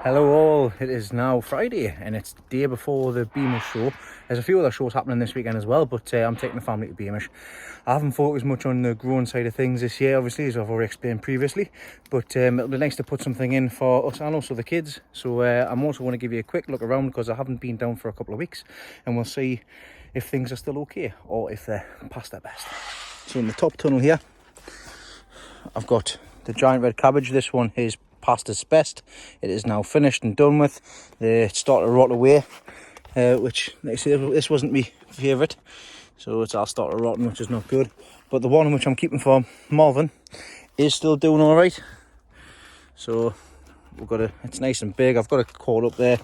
Hello all, it is now Friday and it's the day before the Beamish show. There's a few other shows happening this weekend as well, but I'm taking the family to Beamish. I haven't focused much on the growing side of things this year, obviously, as I've already explained previously, but it'll be nice to put something in for us and also the kids. So I'm also going to give you a quick look around because I haven't been down for a couple of weeks, and we'll see if things are still okay or if they're past their best. So in the top tunnel here, I've got the giant red cabbage. This one is past its best. It is now finished and done with. It started to rot away, which, like I say, this wasn't my favourite, so it's all started rotting, which is not good. But the one which I'm keeping for Marvin is still doing all right. So it's nice and big. I've got it caught up there,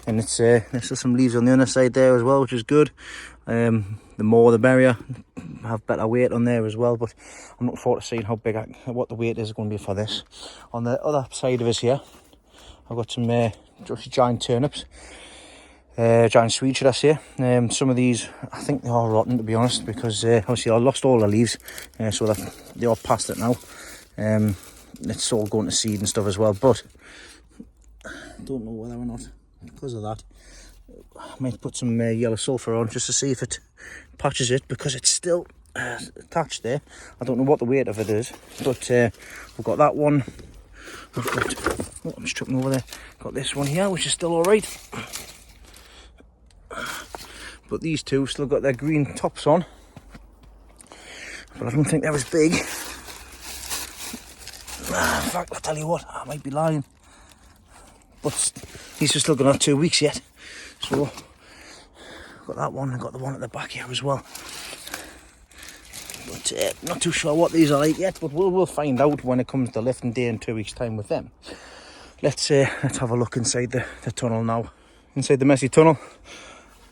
and there's still some leaves on the other side there as well, which is good. The more the merrier. Have better weight on there as well, but I'm looking forward to seeing how big what the weight is going to be for this. On the other side of us here, I've got some giant turnips, giant Swedes, should I say. Some of these, I think they are rotten, to be honest, because obviously I lost all the leaves, so they are past it now. It's all going to seed and stuff as well, but I don't know whether or not, because of that, I might put some yellow sulphur on just to see if it patches it, because it's still attached there. I don't know what the weight of it is, but we've got that one. We've got, I'm just tripping over there. Got this one here, which is still all right, but these two still got their green tops on, but I don't think they're as big. In fact, I'll tell you what, I might be lying, but these are still going to have 2 weeks yet. So got that one, and got the one at the back here as well. But not too sure what these are like yet, but we'll find out when it comes to lifting day in 2 weeks' time with them. Let's have a look inside the tunnel now. Inside the messy tunnel,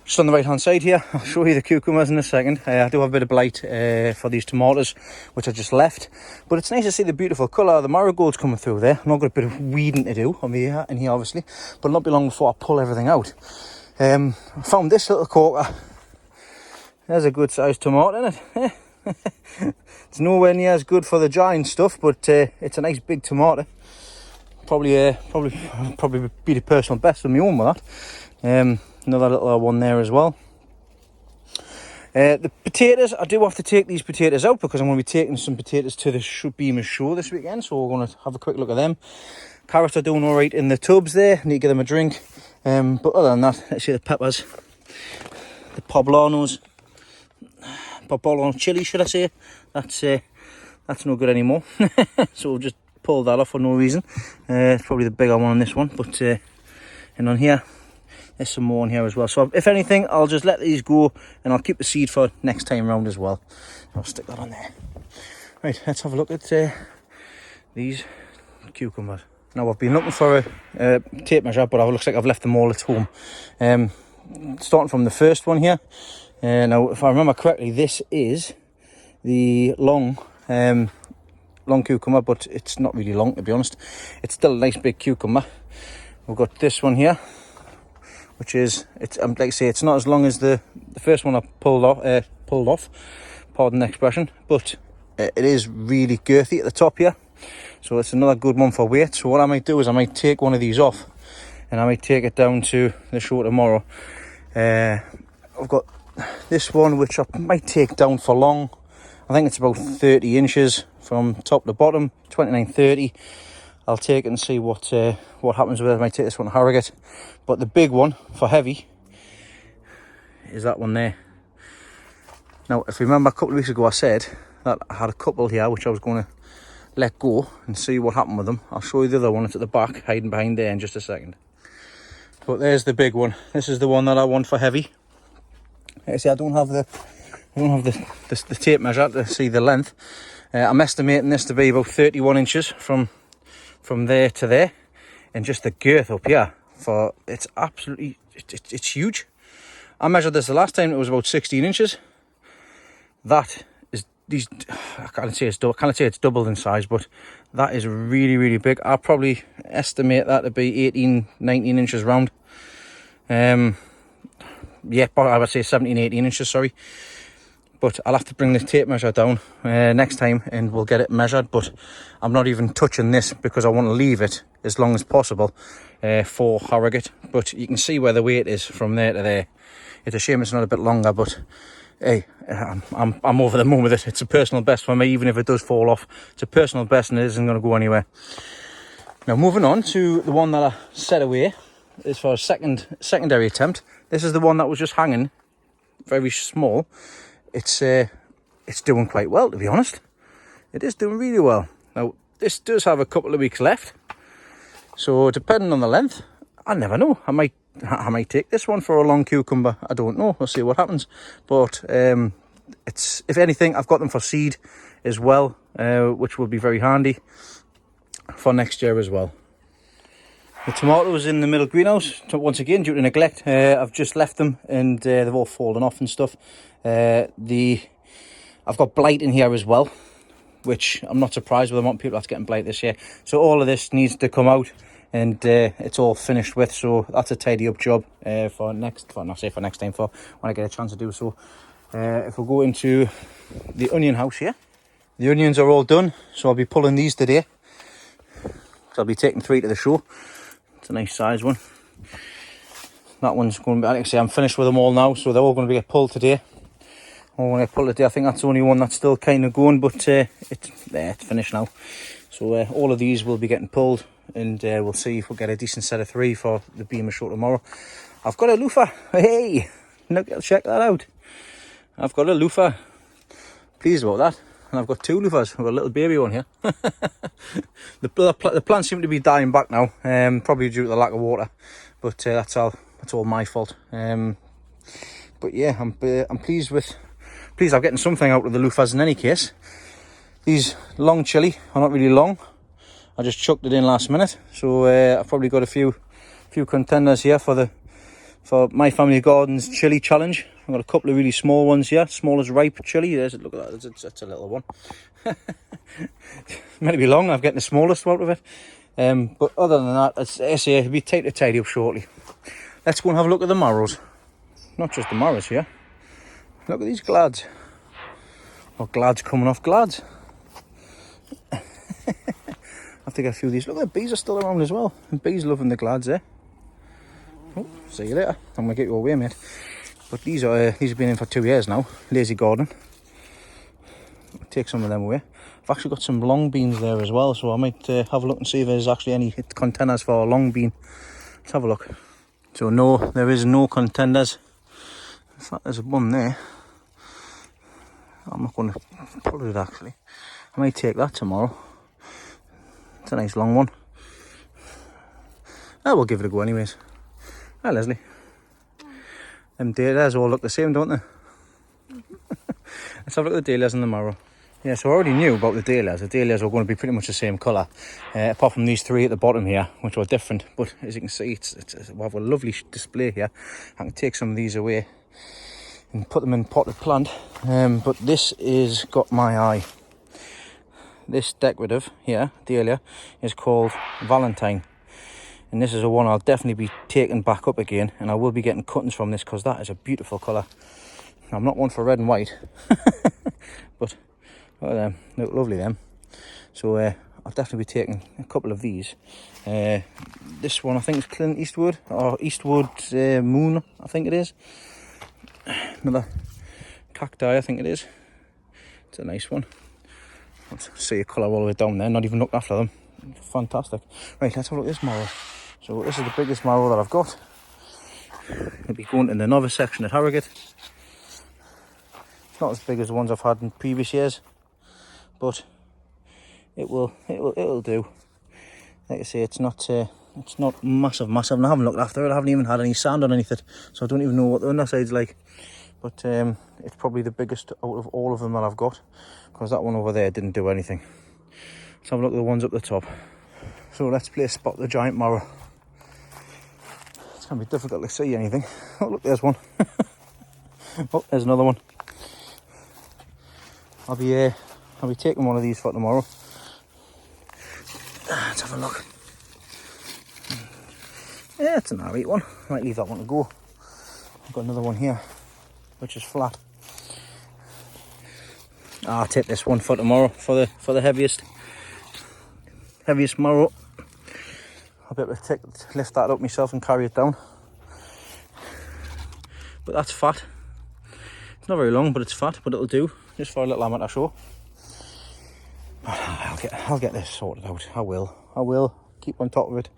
just on the right hand side here. I'll show you the cucumbers in a second. I do have a bit of blight for these tomatoes, which I just left, but it's nice to see the beautiful colour of the marigolds coming through there. I've not got a bit of weeding to do on here obviously, but not be long before I pull everything out. I found this little corker. There's a good sized tomato in it. It's nowhere near as good for the giant stuff, but it's a nice big tomato. Probably be the personal best of my own with that. Another little one there as well. The potatoes, I do have to take these potatoes out because I'm going to be taking some potatoes to the Beamish show this weekend, so we're going to have a quick look at them. Carrots are doing all right in the tubs there. Need to give them a drink. But other than that, let's see the peppers, the poblano chili, should I say? That's no good anymore. So we'll just pull that off for no reason. It's probably the bigger one on this one, but and on here, there's some more on here as well. So if anything, I'll just let these go, and I'll keep the seed for next time round as well. I'll stick that on there. Right, let's have a look at these cucumbers. Now, I've been looking for a tape measure, but it looks like I've left them all at home. Starting from the first one here. Now, if I remember correctly, this is the long cucumber, but it's not really long, to be honest. It's still a nice big cucumber. We've got this one here, which is, like I say, it's not as long as the first one I pulled off, pardon the expression, but it is really girthy at the top here. So it's another good one for weight. So what I might do is I might take one of these off, and I might take it down to the show tomorrow. I've got this one which I might take down for long. I think it's about 30 inches from top to bottom, 29-30. I'll take it and see what happens with it. I might take this one to Harrogate. But the big one for heavy is that one there. Now, if you remember a couple of weeks ago, I said that I had a couple here which I was going to let go and see what happened with them. I'll show you the other one. It's at the back, hiding behind there in just a second. But there's the big one. This is the one that I want for heavy. Like I say, I don't have the tape measure to see the length. I'm estimating this to be about 31 inches from there to there, and just the girth up here. It's absolutely, it's huge. I measured this the last time. It was about 16 inches. That is these. I can't say it's doubled in size, but that is really, really big. I probably estimate that to be 18, 19 inches round. Yeah, I would say 17, 18 inches, sorry. But I'll have to bring the tape measure down next time and we'll get it measured. But I'm not even touching this because I want to leave it as long as possible for harrogate. But you can see where the weight is from there to there. It's a shame it's not a bit longer, but hey, I'm over the moon with it. It's a personal best for me, even if it does fall off. It's a personal best and it isn't going to go anywhere. Now moving on to the one that I set away is for a secondary attempt. This is the one that was just hanging, very small. It's doing quite well, to be honest. It is doing really well. Now this does have a couple of weeks left, so depending on the length, I never know. I might take this one for a long cucumber. I don't know. We'll see what happens. But it's, if anything, I've got them for seed as well, which will be very handy for next year as well. The tomatoes in the middle greenhouse, once again due to neglect, I've just left them and they've all fallen off and stuff. I've got blight in here as well, which I'm not surprised with the amount of people that's getting blight this year. So all of this needs to come out and it's all finished with. So that's a tidy up job for next time, for when I get a chance to do so. If we go into the onion house here, the onions are all done. So I'll be pulling these today. So I'll be taking 3 to the show. It's a nice size one. That one's going to be, like I say, I'm finished with them all now, so they're all going to get pulled today. All going to get pulled today. I think that's the only one that's still kind of going, but it's finished now. So all of these will be getting pulled, and we'll see if we'll get a decent set of 3 for the Beamish show tomorrow. I've got a loofah. Hey, look, check that out. I've got a loofah. Pleased about that. And I've got 2 loofahs. I've got a little baby one here. The plants seem to be dying back now, probably due to the lack of water. But that's all my fault. But yeah, I'm pleased I'm getting something out of the loofahs in any case. These long chilli are not really long. I just chucked it in last minute, so I've probably got a few contenders here for my family gardens chilli challenge. I've got a couple of really small ones here, smallest ripe chilli. Look at that, that's a little one. It's meant to be long. I'm getting the smallest out of it. But other than that, it'll be tidy up shortly. Let's go and have a look at the marrows. Not just the marrows here. Look at these glads. Oh, glads coming off glads. I have to get a few of these. Look, the bees are still around as well. And bees loving the glads there. Oh, see you later. I'm gonna get you away, mate. But these have been in for 2 years now. Lazy garden. Take some of them away. I've actually got some long beans there as well, so I might have a look and see if there's actually any contenders for a long bean. Let's have a look. So no, there is no contenders. In fact, there's one there. I'm not going to pull it actually. I might take that tomorrow. It's a nice long one. I will give it a go anyways. Hi Leslie. Them dahlias all look the same, don't they? Let's have a look at the dahlias and the marrow. Yeah, so I already knew about the dahlias. The dahlias were going to be pretty much the same colour, apart from these 3 at the bottom here, which were different. But as you can see, we have a lovely display here. I can take some of these away and put them in potted plant. But this is got my eye. This decorative here, Dahlia, is called Valentine. And this is the one I'll definitely be taking back up again. And I will be getting cuttings from this because that is a beautiful colour. I'm not one for red and white. But look lovely them. So I'll definitely be taking a couple of these. This one I think is Clint Eastwood, or Eastwood Moon, I think it is. Another cacti, I think it is. It's a nice one. Let's see a colour all the way down there, not even looked after them. Fantastic. Right, let's have a look at this marrow. So this is the biggest marrow that I've got. It'll be going in the novice section at Harrogate. It's not as big as the ones I've had in previous years, but it'll do. Like I say, it's not massive, and I haven't looked after it. I haven't even had any sand underneath it, so I don't even know what the underside's like. But it's probably the biggest out of all of them that I've got, because that one over there didn't do anything. Let's have a look at the ones up the top. So let's play Spot the Giant Marrow. It's going to be difficult to see anything. Oh look, there's one. Oh, there's another one. I'll be taking one of these for tomorrow. Let's have a look. Yeah, it's an alright one. I might leave that one to go. I've got another one here, which is flat. I'll take this one for tomorrow for the heaviest marrow. I'll be able to lift that up myself and carry it down. But that's fat. It's not very long, but it's fat, but it'll do just for a little amateur show. I'll get this sorted out. I will keep on top of it.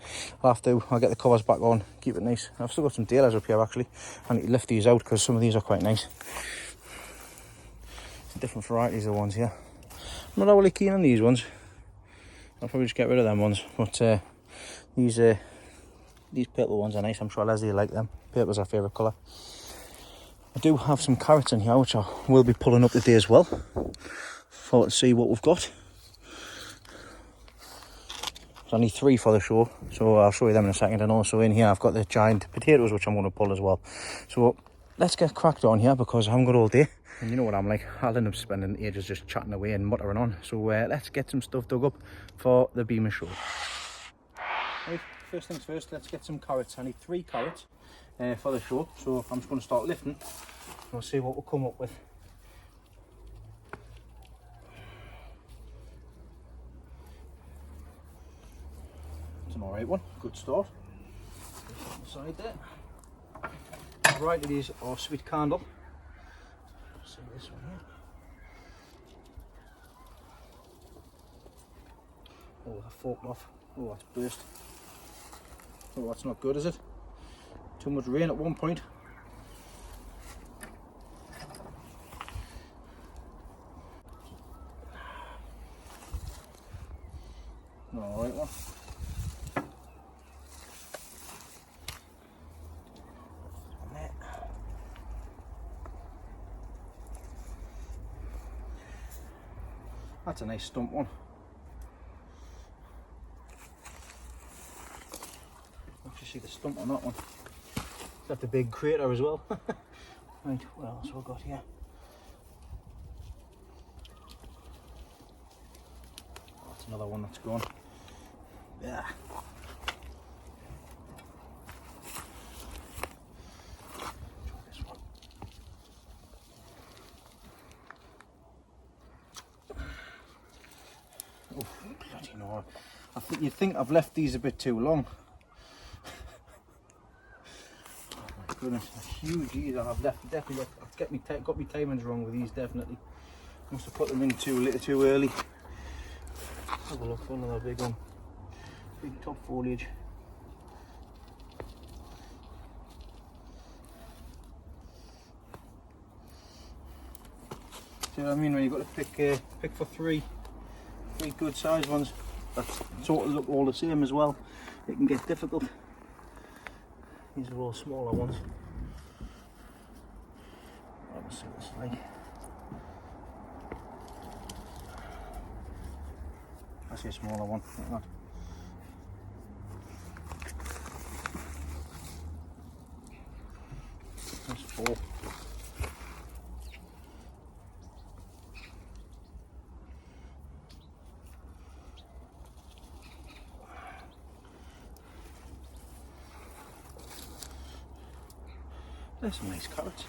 I'll get the covers back on, keep it nice. I've still got some Dahlias up here actually. I need to lift these out because some of these are quite nice. Different varieties of ones here. I'm not really keen on these ones. I'll probably just get rid of them ones. But these purple ones are nice. I'm sure Leslie will like them. Purple's our favourite colour. I do have some carrots in here which I will be pulling up today as well. To see what we've got. There's only 3 for the show, so I'll show you them in a second. And also in here I've got the giant potatoes which I'm going to pull as well. So let's get cracked on here because I haven't got all day. And you know what I'm like, I'll end up spending ages just chatting away and muttering on. So let's get some stuff dug up for the Beamish show. Right, first things first, let's get some carrots. I need 3 carrots for the show. So I'm just going to start lifting. We'll see what we'll come up with. It's an alright one, good start. Side there. Right, it is our sweet candle. See this one here. Oh, that forked off. Oh, that's burst. Oh, that's not good, is it? Too much rain at one point. Alright one. That's a nice stump one. Actually see the stump on that one. That's a big crater as well. Right, what else have we got here? Oh, that's another one that's gone. Yeah. Oh, bloody no. You think I've left these a bit too long. Oh my goodness, huge these I've definitely got my timings wrong with these, definitely. Must have put them in a little too early. Have a look for another big one. Big top foliage. See what I mean when you've got to pick for three good sized ones that sort of look all the same as well. It can get difficult. These are all smaller ones. Let's see what it's like. I see a smaller one like that. That's 4. There's some nice carrots.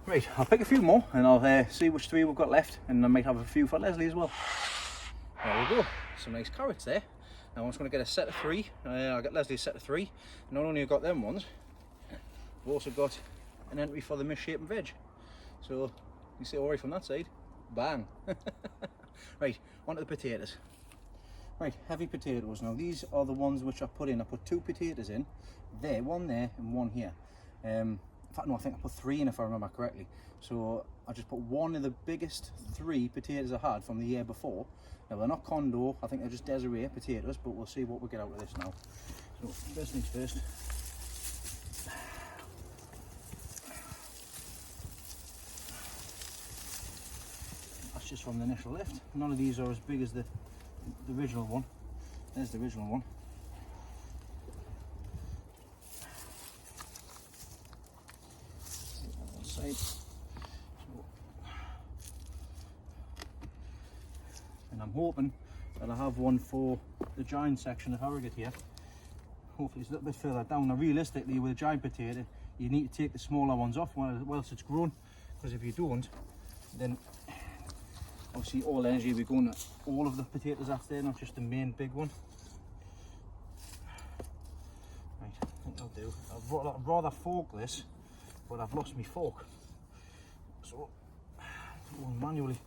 Right, I'll pick a few more and I'll see which 3 we've got left, and I might have a few for Leslie as well. There we go, some nice carrots there. Now I'm just going to get a set of 3. I'll get Leslie a set of 3. Not only have I got them ones, we've also got an entry for the misshapen veg. So you see alright from that side. Bang! Right, on to the potatoes. Right, heavy potatoes. Now these are the ones which I put in. I put 2 potatoes in, one there and one here. In fact, no, I think I put 3 in if I remember correctly. So I just put one of the biggest 3 potatoes I had from the year before. Now they're not Condor, I think they're just Desiree potatoes, but we'll see what we get out of this now. So first things first. That's just from the initial lift. None of these are as big as the original one. There's the original one. Side. And I'm hoping that I have one for the giant section of harrogate here. Hopefully it's a little bit further down. Now realistically with a giant potato you need to take the smaller ones off whilst it's grown, because if you don't, then obviously all energy will be going to all of the potatoes that's there, not just the main big one. Right, I think I'll do. I'd rather fork this, but I've lost my fork, so I'm going manually.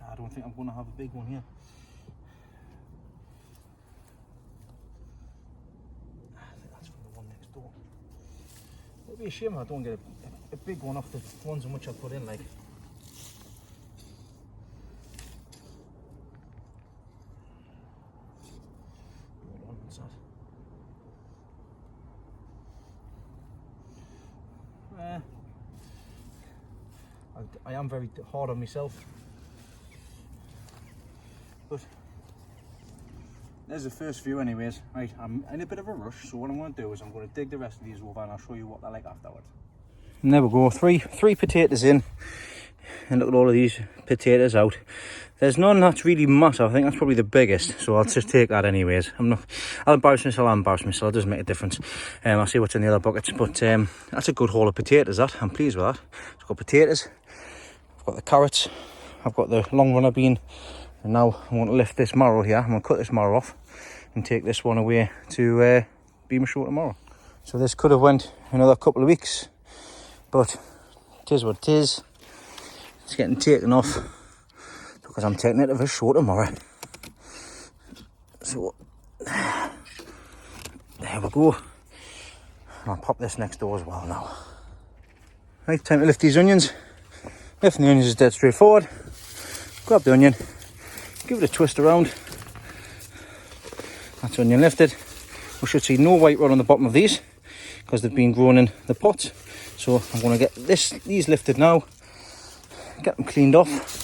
I don't think I'm going to have a big one here. I think that's from the one next door. It'll be a shame if I don't get a big one off the ones in which I put in, like. What's that? I am very hard on myself. But there's the first few anyways. Right, I'm in a bit of a rush, so what I'm going to do is I'm going to dig the rest of these over and I'll show you what they're like afterwards. And there we go, three potatoes in, and look at all of these potatoes out. There's none that's really massive. I think that's probably the biggest, so I'll just take that anyways. I'll embarrass myself, it doesn't make a difference. I'll see what's in the other buckets, but that's a good haul of potatoes, that. I'm pleased with that. I've got potatoes, I've got the carrots, I've got the long runner bean. And now I'm going to lift this marrow here. I'm going to cut this marrow off and take this one away to Beamish tomorrow. So this could have went another couple of weeks, but it is what it is. It's getting taken off because I'm taking it to the show tomorrow. So there we go. And I'll pop this next door as well now. Right, time to lift these onions. Lifting the onions is dead straightforward. Grab the onion, give it a twist around. That's onion lifted. We should see no white rot on the bottom of these because they've been grown in the pot. So I'm going to get these lifted now, get them cleaned off.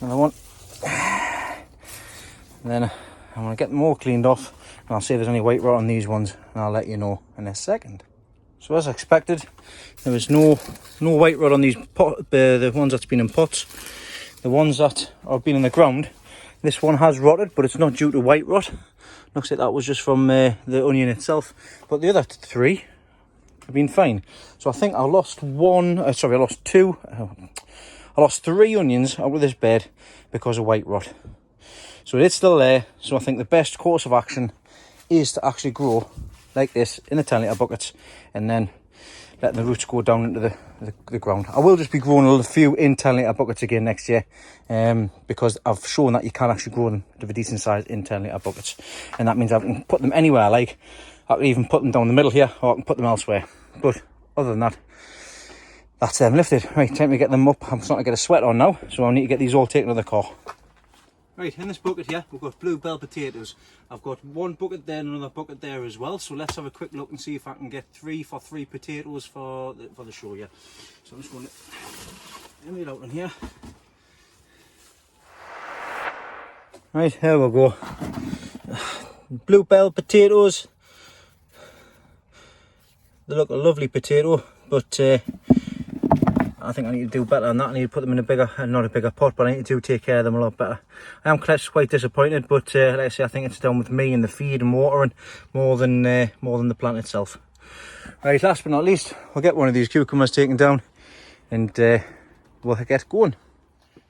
Another one. And then I'm going to get them all cleaned off, and I'll see if there's any white rot on these ones, and I'll let you know in a second. So as expected, there was no white rot on these the ones that's been in pots. The ones that have been in the ground, this one has rotted, but it's not due to white rot. Looks like that was just from the onion itself. But the other three have been fine. So I think I lost two. I lost 3 onions out of this bed because of white rot. So it's still there. So I think the best course of action is to actually grow like this in the 10 litre buckets, and then let the roots go down into the ground. I will just be growing a few in 10 litre buckets again next year, because I've shown that you can actually grow them to a decent size in 10 litre buckets, and that means I can put them anywhere I like. I can even put them down the middle here, or I can put them elsewhere. But other than that, that's them lifted. Right, time to get them up. I'm starting to get a sweat on now, so I need to get these all taken to the car. Right, in this bucket here, we've got bluebell potatoes. I've got one bucket there and another bucket there as well. So let's have a quick look and see if I can get 3 for 3 potatoes for the show here. So I'm just going to empty it out in here. Right, here we go. Bluebell potatoes. They look a lovely potato, but I think I need to do better than that. I need to put them in a bigger, not a bigger pot, but I need to take care of them a lot better. I am quite disappointed, but like I say, I think it's down with me and the feed and watering more than the plant itself. Right, last but not least, we'll get one of these cucumbers taken down, and we'll get going.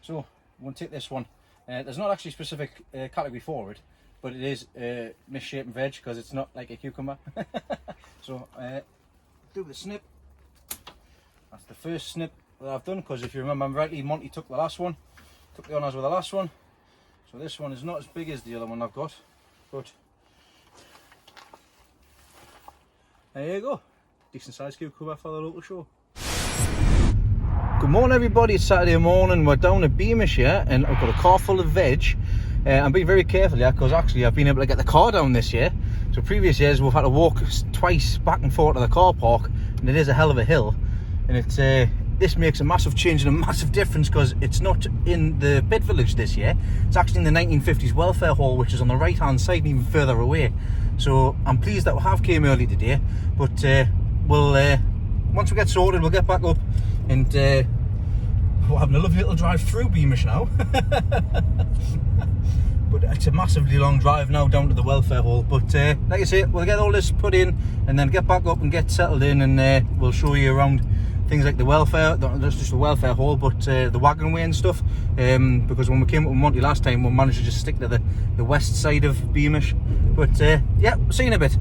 So we'll take this one. There's not actually a specific category for it, but it is misshapen veg because it's not like a cucumber. So do the snip. That's the first snip that I've done, because if you remember rightly, Monty took the last one, took the honours with the last one. So this one is not as big as the other one I've got, but there you go. Decent sized cucumber for the local show. Good morning everybody, it's Saturday morning. We're down at Beamish here, and I've got a car full of veg. I'm being very careful here because actually I've been able to get the car down this year. So previous years we've had to walk twice back and forth to the car park, and it is a hell of a hill. And it's this makes a massive change and a massive difference because it's not in the bed village this year. It's actually in the 1950s welfare hall, which is on the right hand side and even further away. So I'm pleased that we have came early today, but we'll once we get sorted we'll get back up and we're having a lovely little drive through Beamish now. But it's a massively long drive now down to the welfare hall. But like I say, we'll get all this put in and then get back up and get settled in, and we'll show you around things like the welfare, not just the welfare hall, but the Waggonway and stuff. Because when we came up with Monty last time, we managed to just stick to the west side of Beamish. But yeah, we'll see you in a bit.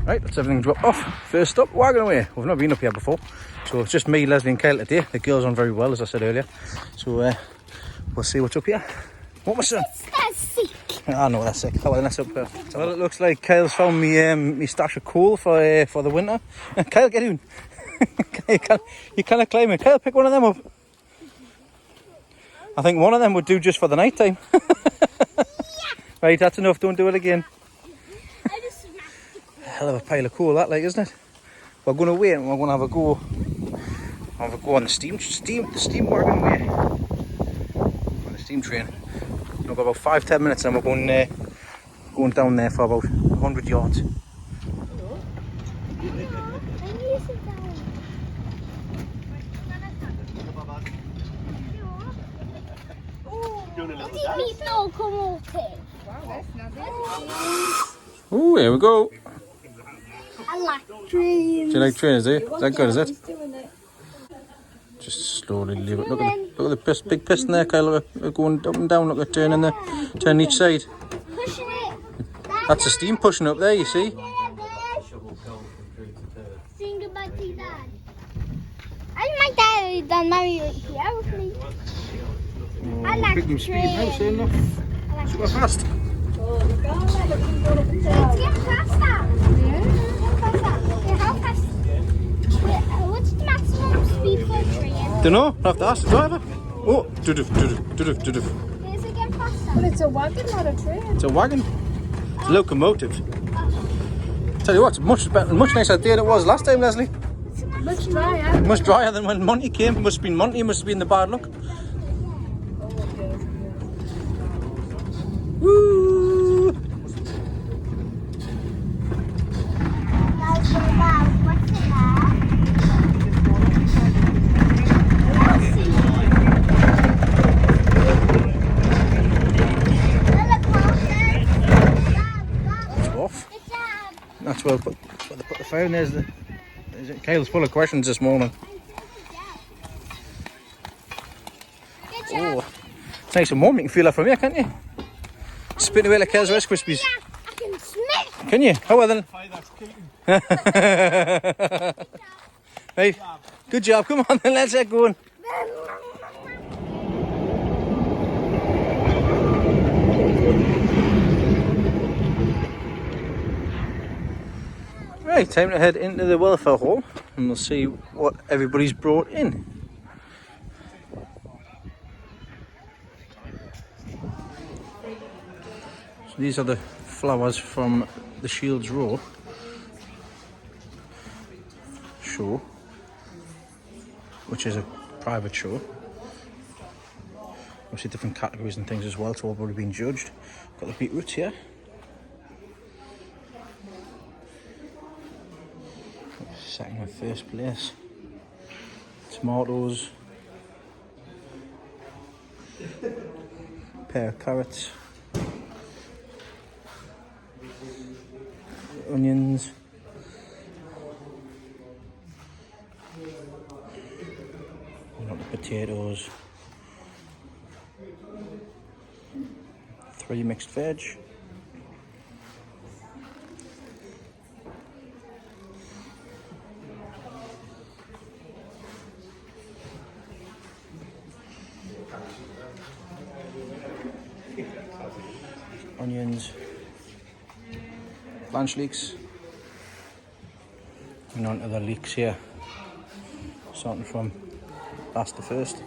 Right, that's everything dropped off. First up, Waggonway. We've not been up here before, so it's just me, Leslie and Kyle today. The girls on very well, as I said earlier. So we'll see what's up here. What, my son? That's sick. I know that's sick. Oh, that's up there. So it looks like Kyle's found me stash of coal for the winter. Kyle, get in. you can't climb it. Kyle, pick one of them up. I think one of them would do just for the night time. Yeah. Right, that's enough. Don't do it again. I just smacked the coal. Hell of a pile of coal, that, like, isn't it? We're going to wait and we're going to have a go. On the steam wagon way. On the steam train. We've got about 5-10 minutes and we're going down there for about 100 yards. Oh, here we go. I like trains. Do you like trains, do you? Is that good, is it? Just slowly leave it. Look at the big piston there, Kyle. Look at going up and down. Look at turning each side. Pushing it. That's the steam pushing up there, you see. Saying goodbye to your dad. I think my dad done Mario here with me. I like trains. Super fast. Let's get faster. Yeah, how fast? What's the maximum speed for a train? Don't know. I'll have to ask the driver. Oh, do-doof. Is it getting faster? But it's a wagon, not a train. It's a wagon. It's a locomotive. Tell you what, it's much better, much nicer day than it was last time, Leslie. Much drier. Much drier than when Monty came. Must have been Monty. Must have been the bad luck. Woo! That's where they put the fire in. There's Kyle's full of questions this morning. Oh, it's nice and warm. You can feel that from here, can't you? Spitting away like Kyle's Rice Krispies. Yeah, I can smell. Can you? How well then? Right, good job. Come on then, let's get going. Right, time to head into the welfare hall and we'll see what everybody's brought in. So these are the flowers from the Shields Row show, which is a private show. Obviously different categories and things as well, so all already been judged. Got the beetroots here. Second and first place. Tomatoes. Pair of carrots. Onions. And got the potatoes. 3 mixed veg. Onions, blanch leeks, and on to the leeks here, starting from last to first.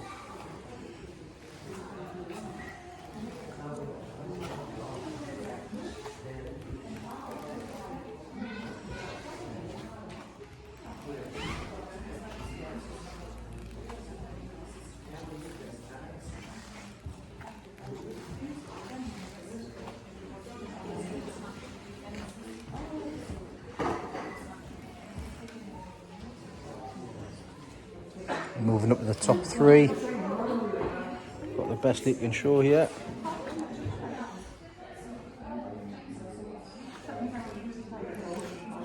Moving up to the top 3. the best leek can show here.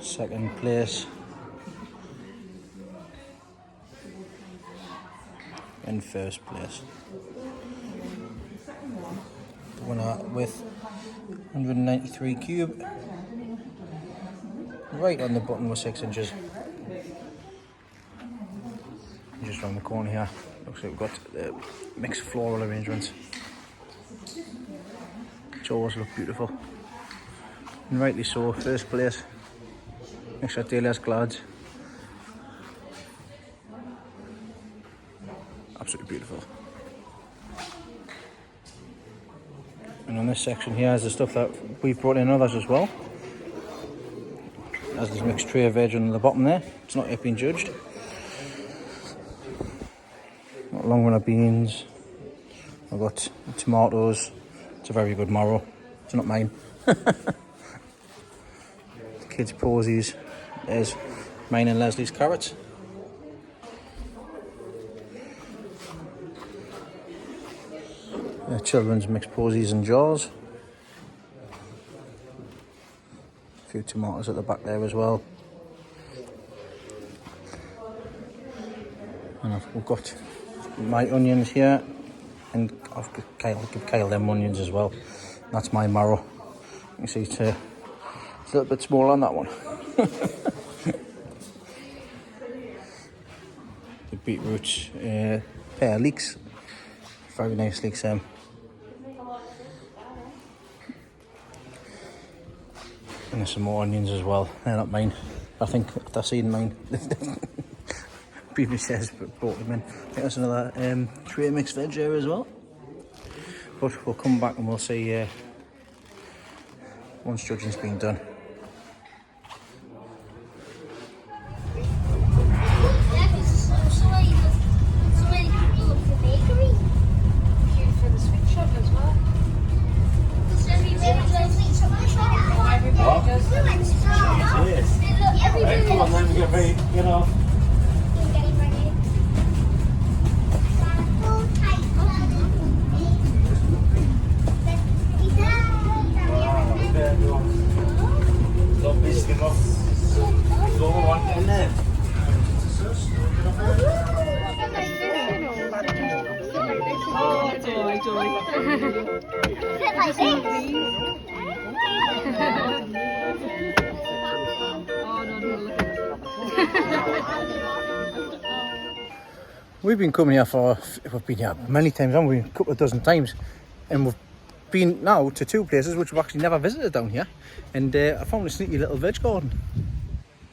Second place. And first place. The winner with 193 cube. Right on the button with 6 inches. Just around the corner here, looks like we've got mixed floral arrangements, which always look beautiful. And rightly so, first place, mixture of Dahlias glads. Absolutely beautiful. And on this section here is the stuff that we've brought in others as well. As this mixed tray of veg on the bottom there, it's not yet been judged. Got long runner beans, I've got tomatoes, it's a very good marrow, it's not mine. Kids' posies, there's mine and Leslie's carrots. Children's mixed posies and jars. A few tomatoes at the back there as well. And we've got my onions here, and I'll give Kyle them onions as well. That's my marrow. You can see it's a little bit smaller on that one. The beetroots, pair of leeks, very nice leeks. And there's some more onions as well. They're not mine. I think they're seen mine. Beamish says brought them in. I think there's another tray mixed veg there as well. But we'll come back and we'll see once judging's been done. Come on then, we get ready, get off. We've been coming here we've been here many times, haven't we? A couple of dozen times. And we've been now to 2 places which we've actually never visited down here. And I found a sneaky little veg garden.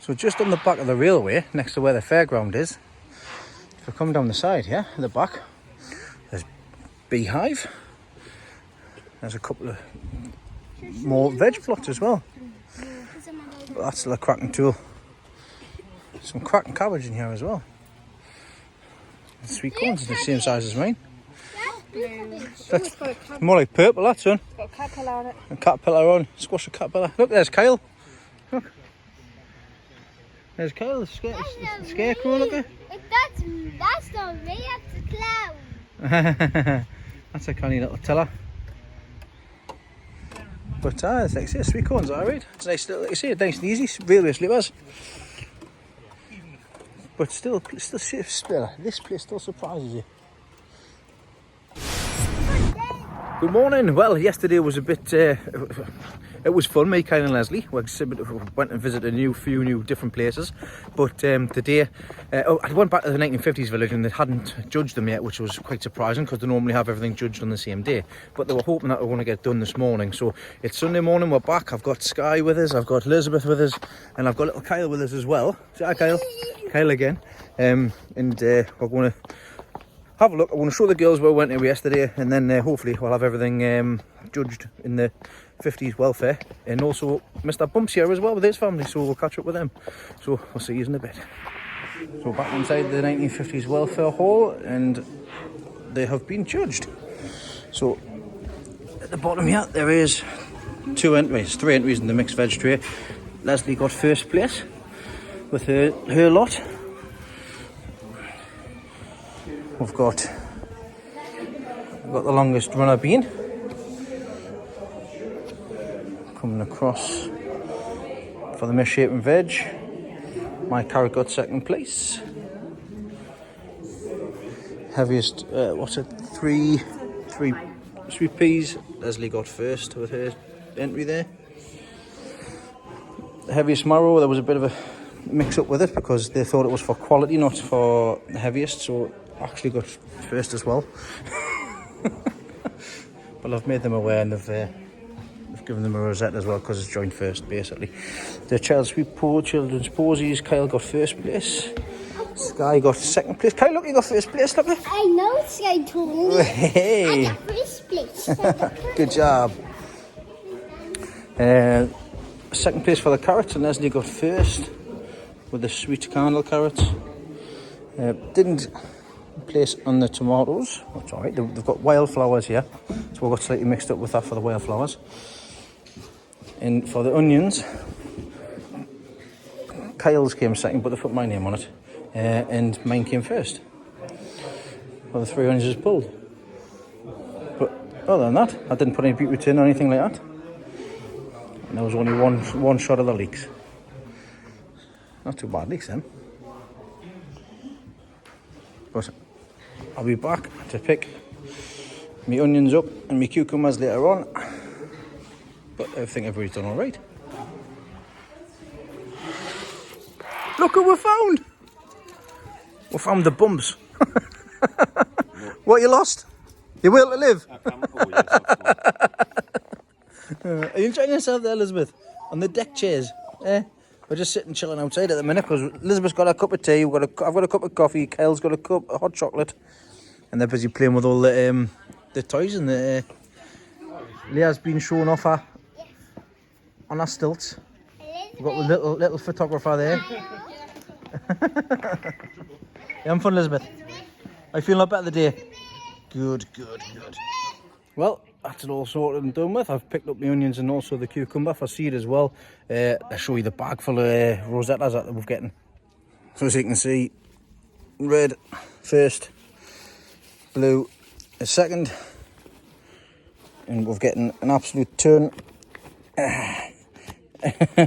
So just on the back of the railway, next to where the fairground is, if I come down the side here, at the back, there's beehive. There's a couple of more veg plots as well. But that's still a cracking tool. Some cracking cabbage in here as well. The sweet corns are the same size as mine. That's more like purple, that son. It's got a caterpillar on it. A caterpillar on, squash a caterpillar. Look, there's Kyle. Look. There's Kyle, the scarecrow, look at. That's not me, that's a cloud. That's a canny little tiller. But it's like I say, sweet corns, alright. It's nice, like I say, nice and easy, railway slippers. But still, this place still surprises you. Good morning. Well, yesterday was a bit, it was fun, me, Kyle and Leslie. We went and visited a few new different places. But today, I went back to the 1950s village and they hadn't judged them yet, which was quite surprising because they normally have everything judged on the same day. But they were hoping that they want to get done this morning. So it's Sunday morning, we're back. I've got Sky with us, I've got Elizabeth with us, and I've got little Kyle with us as well. Say hi, Kyle. Kyle again. We're going to have a look. I want to show the girls where we went to yesterday, and then hopefully we'll have everything judged in the 50s welfare. And also Mr. Bump's here as well with his family, so we'll catch up with them. So I'll see you in a bit. So back inside the 1950s welfare hall, and they have been judged. So at the bottom here there is 3 entries in the mixed veg tray. Leslie got first place with her lot. We've got We've got the longest runner bean. Coming across for the misshapen veg. My carrot got second place. Heaviest, what's it, three sweet peas. Leslie got first with her entry there. The heaviest marrow, there was a bit of a mix up with it because they thought it was for quality, not for the heaviest, so it actually got first as well. But I've made them aware and they've given them a rosette as well because it's joined first basically. The children's posies, Kyle got first place. Sky got second place. Kyle, look, you got first place, look. I know Sky told me. Hey! I got first place. Good job. Second place for the carrots, and Leslie got first with the sweet candle carrots. Didn't place on the tomatoes. That's alright, they've got wildflowers here, so we got slightly mixed up with that for the wildflowers. And for the onions, Kyle's came second, but they put my name on it, and mine came first. Well, the 3 onions is pulled. But other than that, I didn't put any beetroot in or anything like that. And there was only one shot of the leeks. Not too bad leeks then. But I'll be back to pick my onions up and my cucumbers later on. But I think everybody's done alright. Look what we found! We found the bumps. What, you lost? You will to live? Are you enjoying yourself there, Elizabeth? On the deck chairs? Eh? We're just sitting chilling outside at the minute because Elizabeth's got a cup of tea, I've got a cup of coffee, Kyle's got a hot chocolate, and they're busy playing with all the toys, and Leah's been showing off her on her stilts. We've got a little photographer there. You having fun, Elizabeth? Are you feeling a lot better today? Good. Well, that's it all sorted and done with. I've picked up my onions and also the cucumber for seed as well. I'll show you the bag full of rosettas that we're getting. So as you can see, red first, blue is second, and we're getting an absolute turn.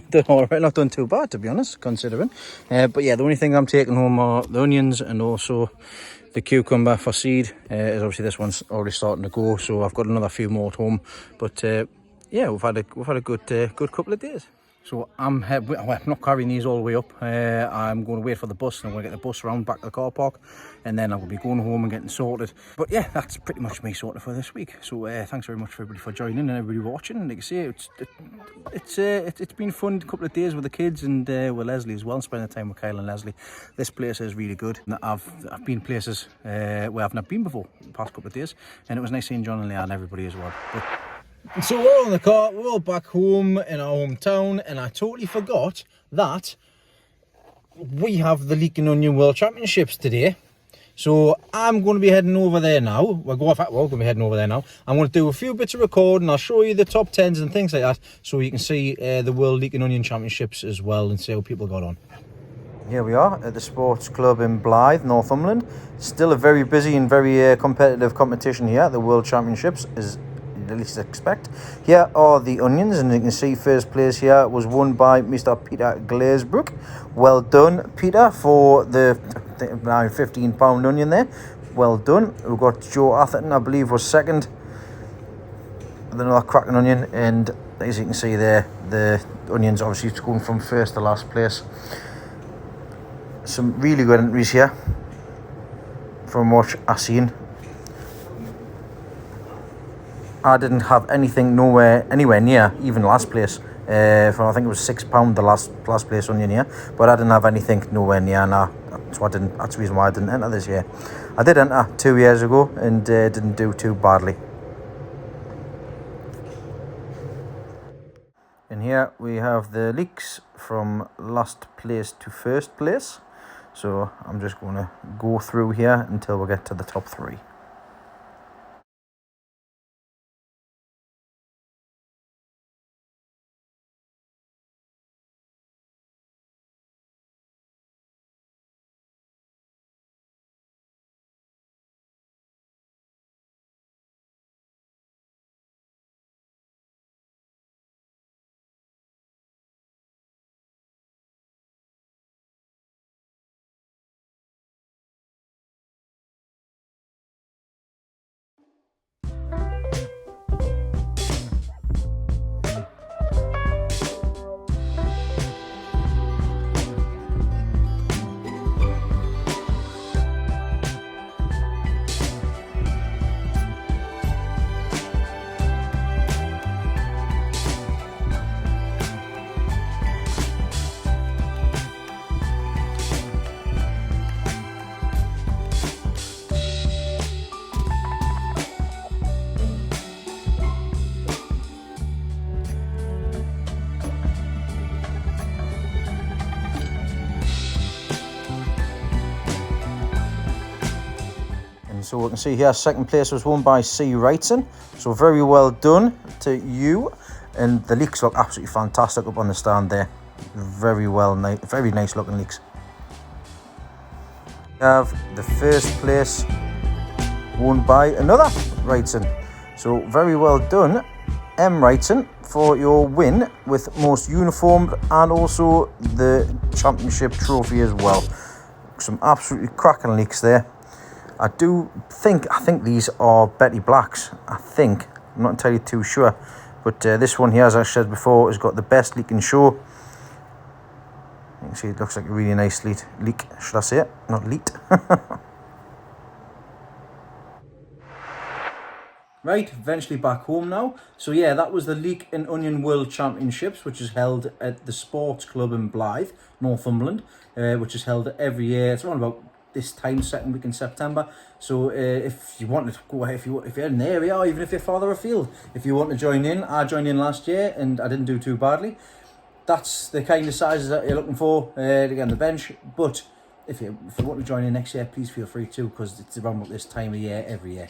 Done all right, not done too bad to be honest, considering. But yeah, the only thing I'm taking home are the onions and also the cucumber for seed. Is obviously this one's already starting to go, so I've got another few more at home. But yeah, we've had a good couple of days. So I'm not carrying these all the way up. I'm going to wait for the bus, and I'm going to get the bus around back to the car park, and then I'm going to be going home and getting sorted. But yeah, that's pretty much me sorted for this week. So thanks very much for everybody for joining and everybody watching. And like I say, it's been a fun couple of days with the kids and with Leslie as well, spending time with Kyle and Leslie. This place is really good. I've been places where I've not been before the past couple of days, and it was nice seeing John and Leah and everybody as well. But so we're all in the car, we're all back home in our hometown, and I totally forgot that we have the Leek and Onion World Championships today. So I'm going to be heading over there now. We're going to be heading over there now. I'm going to do a few bits of recording. I'll show you the top 10s and things like that, so you can see the World Leek and Onion Championships as well and see how people got on. Here we are at the sports club in Blythe, Northumberland. Still a very busy and very competitive competition here. The World Championships is at least expect. Here are the onions, and you can see first place here was won by Mr. Peter Glazebrook. Well done, Peter, for the £15 onion there. Well done. We've got Joe Atherton, I believe, was second with another cracking onion, and as you can see there, the onions obviously going from first to last place. Some really good entries here from what I've seen. I didn't have anything anywhere near even last place. From I think it was £6 the last place onion here, but I didn't have anything nowhere near. Nah, that's the reason why I didn't enter this year. I did enter 2 years ago and didn't do too badly. And here we have the leeks from last place to first place. So I'm just going to go through here until we get to the top 3. So we can see here, second place was won by C. Wrightson. So very well done to you. And the leeks look absolutely fantastic up on the stand there. Very well, very nice looking leeks. We have the first place won by another Wrightson. So very well done, M. Wrightson, for your win with most uniformed and also the championship trophy as well. Some absolutely cracking leeks there. I think these are Betty Blacks. I'm not entirely too sure, but this one here, as I said before, has got the best leek in show. You can see it looks like a really nice leek, should I say it? Not leet. Right, eventually back home now. So yeah, that was the Leek and Onion World Championships, which is held at the Sports Club in Blythe, Northumberland, which is held every year. It's around about this time, second week in September. So if you want to go ahead, if you're in the area, or even if you're farther afield, if you want to join in, I joined in last year and I didn't do too badly. That's the kind of sizes that you're looking for to get on the bench. But if you want to join in next year, please feel free to, because it's around about this time of year every year.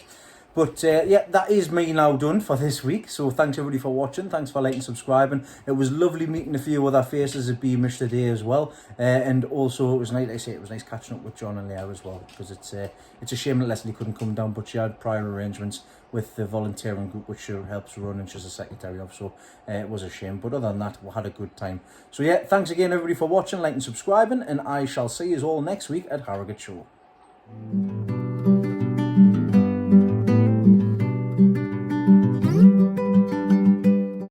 But yeah, that is me now done for this week. So thanks everybody for watching. Thanks for liking and subscribing. It was lovely meeting a few other faces at Beamish today as well. And also it was nice, like I say, it was nice catching up with John and Leah as well, because it's a shame that Leslie couldn't come down, but she had prior arrangements with the volunteering group which she helps run and she's a secretary of, so it was a shame. But other than that, we had a good time. So yeah, thanks again everybody for watching, liking and subscribing, and I shall see you all next week at Harrogate Show.